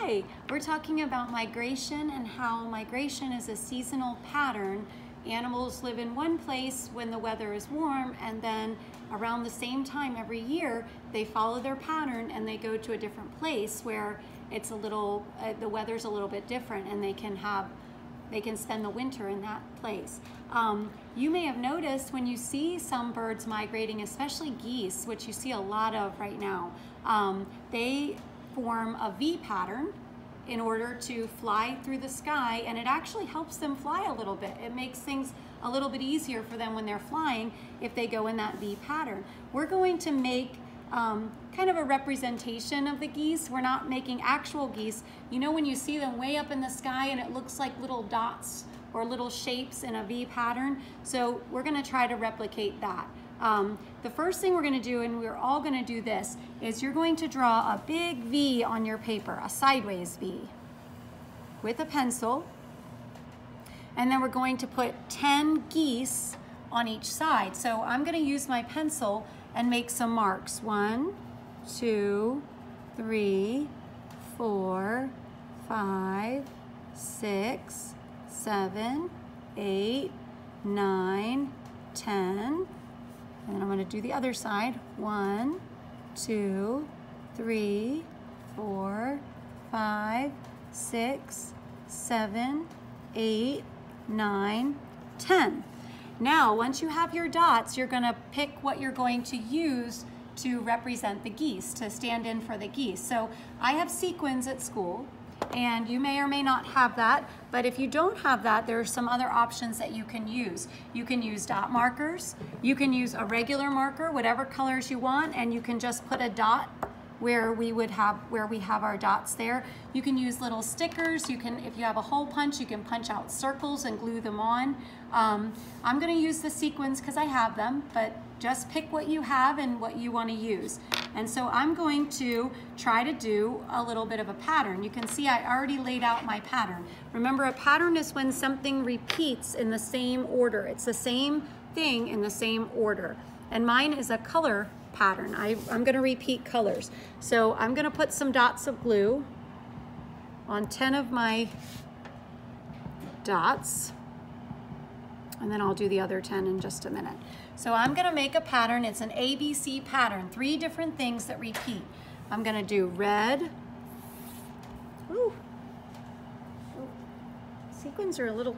Hi, we're talking about migration and how migration is a seasonal pattern. Animals live in one place when the weather is warm, and then around the same time every year they follow their pattern and they go to a different place where it's a little the weather's a little bit different, and they can spend the winter in that place. You may have noticed when you see some birds migrating, especially geese, which you see a lot of right now, they form a V pattern in order to fly through the sky, and it actually helps them fly a little bit. It makes things a little bit easier for them when they're flying if they go in that V pattern. We're going to make kind of a representation of the geese. We're not making actual geese. You know when you see them way up in the sky and it looks like little dots or little shapes in a V pattern? So we're gonna try to replicate that. The first thing we're gonna do, and we're all gonna do this, is you're going to draw a big V on your paper, a sideways V, with a pencil. And then we're going to put 10 geese on each side. So I'm gonna use my pencil and make some marks. 1, 2, 3, 4, 5, 6, 7, 8, 9, 10. And then I'm going to do the other side. 1, 2, 3, 4, 5, 6, 7, 8, 9, 10. Now, once you have your dots, you're going to pick what you're going to use to represent the geese, to stand in for the geese. So I have sequins at school, and you may or may not have that, but if you don't have that, there are some other options that you can use. You can use dot markers, you can use a regular marker, whatever colors you want, and you can just put a dot where we have our dots there. You can use little stickers. You can, if you have a hole punch, you can punch out circles and glue them on. I'm gonna use the sequins because I have them, but just pick what you have and what you want to use. And so I'm going to try to do a little bit of a pattern. You can see I already laid out my pattern. Remember, a pattern is when something repeats in the same order. It's the same thing in the same order. And mine is a color pattern. I'm going to repeat colors. So I'm going to put some dots of glue on 10 of my dots, and then I'll do the other 10 in just a minute. So I'm going to make a pattern. It's an ABC pattern, 3 different things that repeat. I'm going to do red. Ooh. Sequins are a little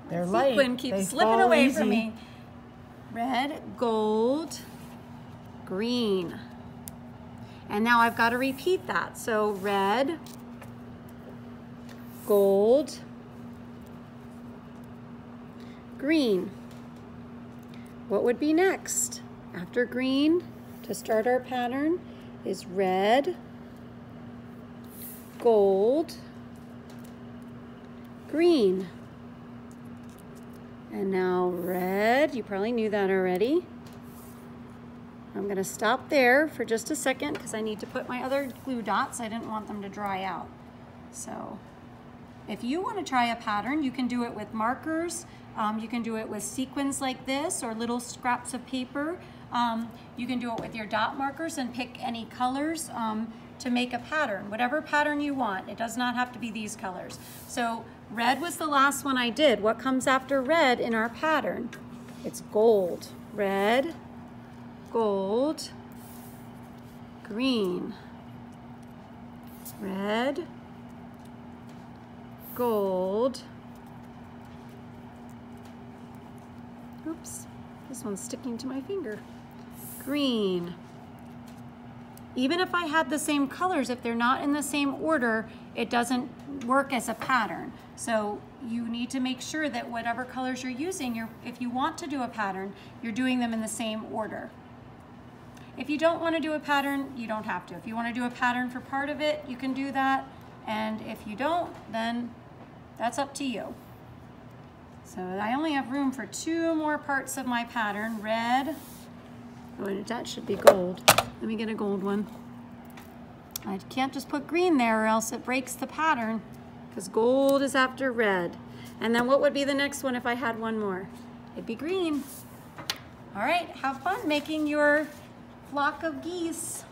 they're light. Sequin keeps they slipping away easy. from me. Red, gold, green. And now I've got to repeat that. So red, gold, green. What would be next? After green, to start our pattern, is red, gold, green. And now red, you probably knew that already. I'm gonna stop there for just a second because I need to put my other glue dots. I didn't want them to dry out. So if you want to try a pattern, you can do it with markers. You can do it with sequins like this or little scraps of paper. You can do it with your dot markers and pick any colors to make a pattern, whatever pattern you want. It does not have to be these colors. So red was the last one I did. What comes after red in our pattern? It's gold. Red, gold, green. Red, gold. Oops, this one's sticking to my finger. Green. Even if I had the same colors, if they're not in the same order, it doesn't work as a pattern. So you need to make sure that whatever colors you're using, if you want to do a pattern, you're doing them in the same order. If you don't want to do a pattern, you don't have to. If you want to do a pattern for part of it, you can do that. And if you don't, then that's up to you. So I only have room for 2 more parts of my pattern. Red, oh, that should be gold. Let me get a gold one. I can't just put green there or else it breaks the pattern, because gold is after red. And then what would be the next one if I had one more? It'd be green. All right, have fun making your flock of geese.